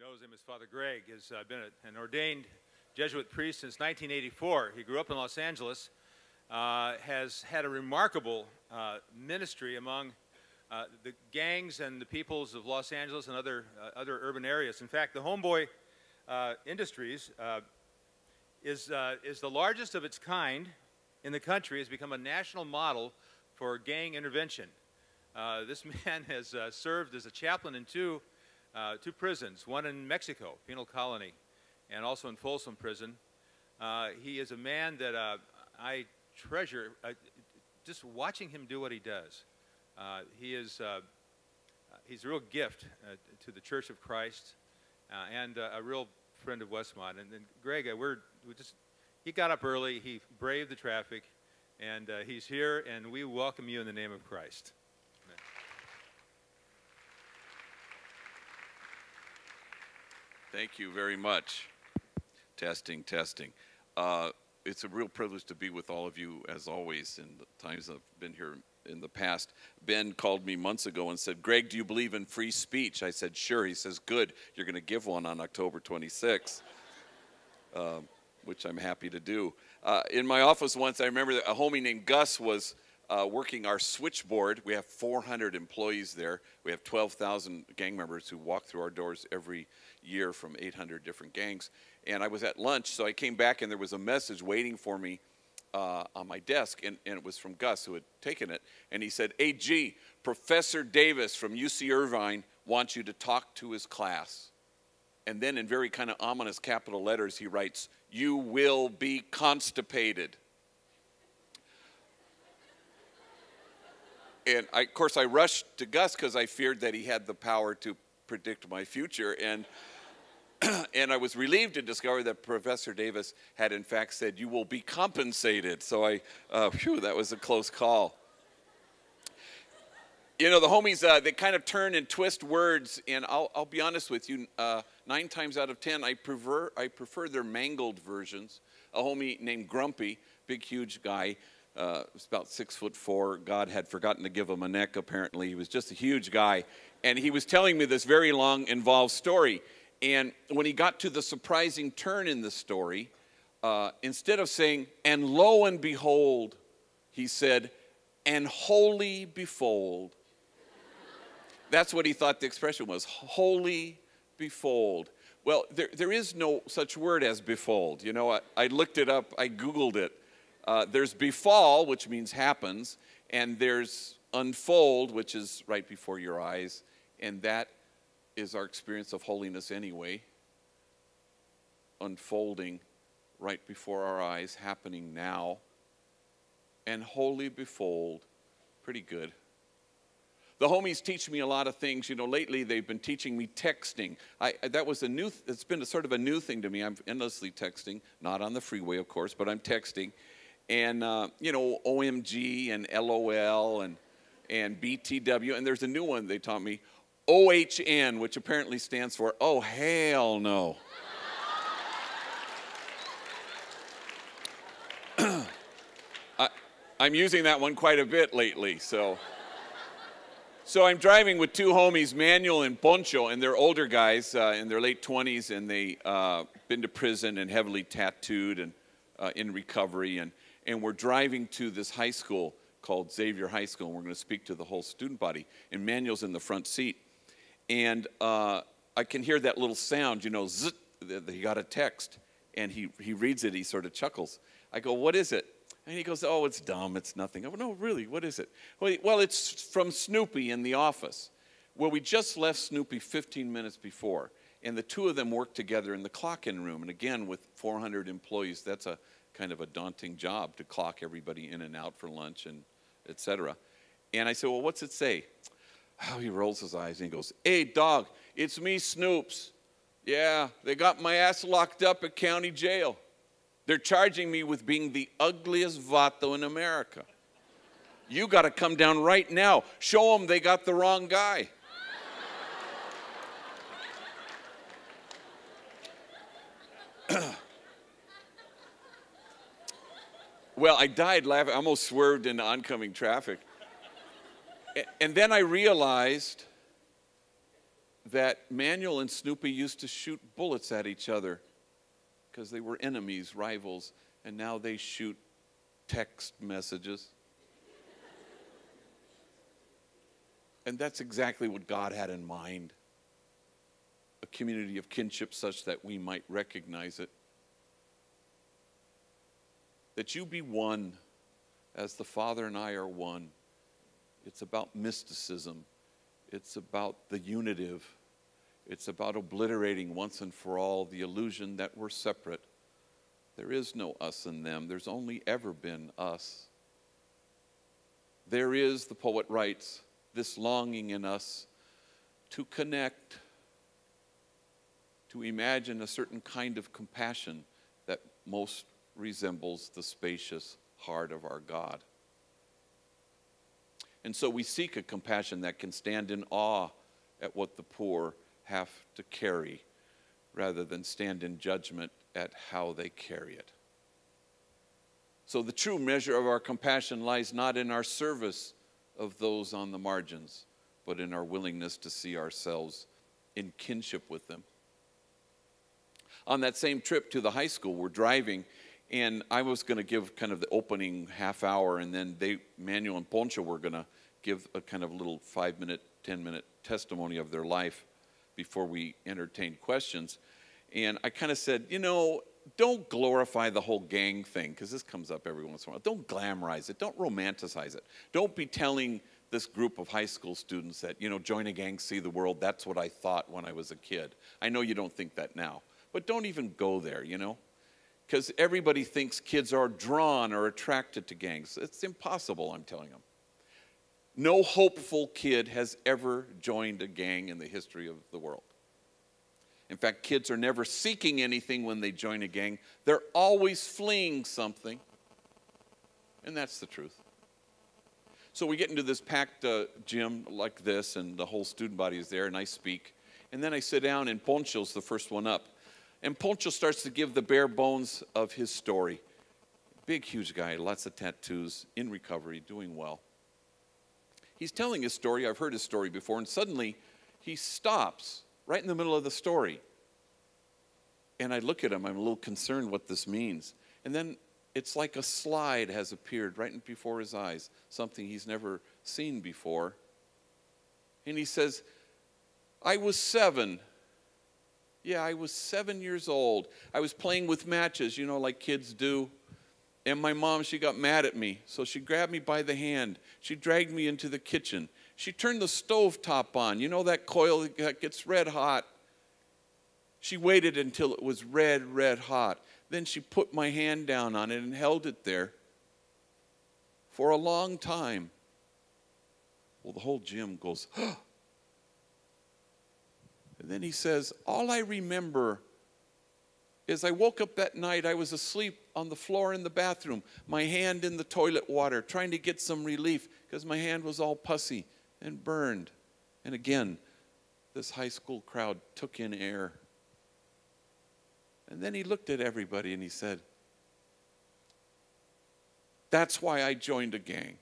knows him as Father Greg, has been an ordained Jesuit priest since 1984. He grew up in Los Angeles, has had a remarkable ministry among the gangs and the peoples of Los Angeles and other urban areas. In fact, the Homeboy Industries is the largest of its kind in the country, has become a national model for gang intervention. This man has served as a chaplain in two prisons, one in Mexico, penal colony, and also in Folsom Prison. He is a man that I treasure, just watching him do what he does. He's a real gift to the Church of Christ and a real friend of Westmont. And Greg, he got up early, he braved the traffic, and he's here, and we welcome you in the name of Christ. Thank you very much. Testing, testing. It's a real privilege to be with all of you, as always, in the times I've been here in the past. Ben called me months ago and said, "Greg, do you believe in free speech?" I said, "Sure." He says, "Good, you're going to give one on October 26th, which I'm happy to do. In my office once, I remember that a homie named Gus was working our switchboard. We have 400 employees there. We have 12,000 gang members who walk through our doors every year from 800 different gangs. And I was at lunch, so I came back and there was a message waiting for me on my desk, and it was from Gus, who had taken it. And he said, "Hey, G, Professor Davis from UC Irvine wants you to talk to his class." And then in very kind of ominous capital letters, he writes, "You will be constipated." And of course, I rushed to Gus because I feared that he had the power to predict my future. And I was relieved to discover that Professor Davis had in fact said, "You will be compensated." So phew, that was a close call. You know, the homies, they kind of turn and twist words, and I'll be honest with you, 9 times out of 10, I prefer their mangled versions. A homie named Grumpy, big, huge guy, was about 6'4". God had forgotten to give him a neck, apparently. He was just a huge guy. And he was telling me this very long, involved story. And when he got to the surprising turn in the story, instead of saying, "And lo and behold," he said, "And holy befold." That's what he thought the expression was, holy befold. Well, there is no such word as befold. You know, I looked it up, I Googled it. There's befall, which means happens, and there's unfold, which is right before your eyes, and that is our experience of holiness anyway. Unfolding right before our eyes, happening now. And holy befold, pretty good. The homies teach me a lot of things. You know, lately they've been teaching me texting. That was it's been sort of a new thing to me. I'm endlessly texting, not on the freeway, of course, but I'm texting. And, you know, OMG and LOL and BTW. And there's a new one they taught me, OHN, which apparently stands for, "Oh, hell no." I'm using that one quite a bit lately, so I'm driving with 2 homies, Manuel and Poncho, and they're older guys in their late 20s, and they been to prison and heavily tattooed and in recovery, and we're driving to this high school called Xavier High School, and we're going to speak to the whole student body, and Manuel's in the front seat, and I can hear that little sound, you know, zzz, he got a text, and he reads it, he sort of chuckles. I go, "What is it?" And he goes, "Oh, it's dumb, it's nothing." I go, "No, really, what is it?" Well, it's from Snoopy in the office. Well, we just left Snoopy 15 minutes before, and the 2 of them work together in the clock-in room. And again, with 400 employees, that's a kind of a daunting job to clock everybody in and out for lunch and et cetera. And I said, "Well, what's it say?" Oh, he rolls his eyes and he goes, "Hey, dog, it's me, Snoops. Yeah, they got my ass locked up at county jail. They're charging me with being the ugliest vato in America. You got to come down right now. Show them they got the wrong guy." Well, I died laughing. I almost swerved into oncoming traffic. And then I realized that Manuel and Snoopy used to shoot bullets at each other because they were enemies, rivals, and now they shoot text messages. And that's exactly what God had in mind. A community of kinship such that we might recognize it. That you be one as the Father and I are one. It's about mysticism. It's about the unitive. It's about obliterating once and for all the illusion that we're separate. There is no us and them. There's only ever been us. There is, the poet writes, this longing in us to connect, to imagine a certain kind of compassion that most resembles the spacious heart of our God. And so we seek a compassion that can stand in awe at what the poor have to carry, rather than stand in judgment at how they carry it. So the true measure of our compassion lies not in our service of those on the margins, but in our willingness to see ourselves in kinship with them. On that same trip to the high school, we're driving, and I was going to give kind of the opening half hour, and then Manuel and Poncho were going to give a kind of little 5-minute, 10-minute testimony of their life before we entertained questions. And I kind of said, you know, don't glorify the whole gang thing, because this comes up every once in a while. Don't glamorize it. Don't romanticize it. Don't be telling this group of high school students that, you know, join a gang, see the world. That's what I thought when I was a kid. I know you don't think that now, but don't even go there, you know, because everybody thinks kids are drawn or attracted to gangs. It's impossible, I'm telling them. No hopeful kid has ever joined a gang in the history of the world. In fact, kids are never seeking anything when they join a gang. They're always fleeing something. And that's the truth. So we get into this packed gym like this, and the whole student body is there, and I speak. And then I sit down, and Poncho's the first one up. And Poncho starts to give the bare bones of his story. Big, huge guy, lots of tattoos, in recovery, doing well. He's telling his story. I've heard his story before, and suddenly he stops right in the middle of the story. And I look at him. I'm a little concerned what this means. And then it's like a slide has appeared right before his eyes, something he's never seen before. And he says, I was 7. Yeah, I was 7 years old. I was playing with matches, you know, like kids do. And my mom, she got mad at me. So she grabbed me by the hand. She dragged me into the kitchen. She turned the stove top on. You know that coil that gets red hot? She waited until it was red, red hot. Then she put my hand down on it and held it there for a long time. Well, the whole gym goes, huh. And then he says, all I remember is I woke up that night, I was asleep on the floor in the bathroom, my hand in the toilet water, trying to get some relief because my hand was all pussy and burned. And again, this high school crowd took in air. And then he looked at everybody and he said, that's why I joined a gang.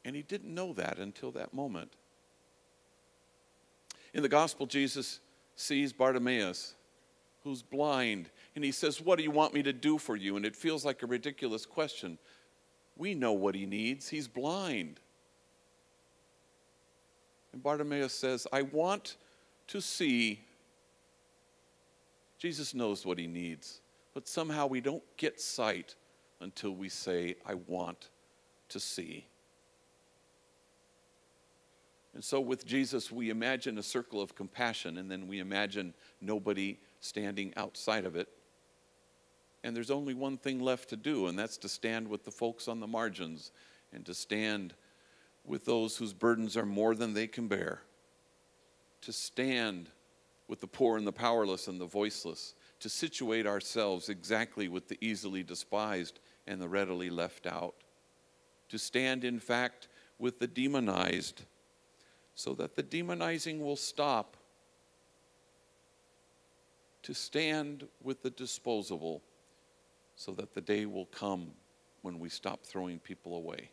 And he didn't know that until that moment. In the gospel, Jesus sees Bartimaeus, who's blind, and he says, what do you want me to do for you? And it feels like a ridiculous question. We know what he needs. He's blind. And Bartimaeus says, I want to see. Jesus knows what he needs, but somehow we don't get sight until we say, I want to see. And so with Jesus, we imagine a circle of compassion, and then we imagine nobody standing outside of it. And there's only one thing left to do, and that's to stand with the folks on the margins and to stand with those whose burdens are more than they can bear. To stand with the poor and the powerless and the voiceless. To situate ourselves exactly with the easily despised and the readily left out. To stand, in fact, with the demonized, so that the demonizing will stop. To stand with the disposable, so that the day will come when we stop throwing people away.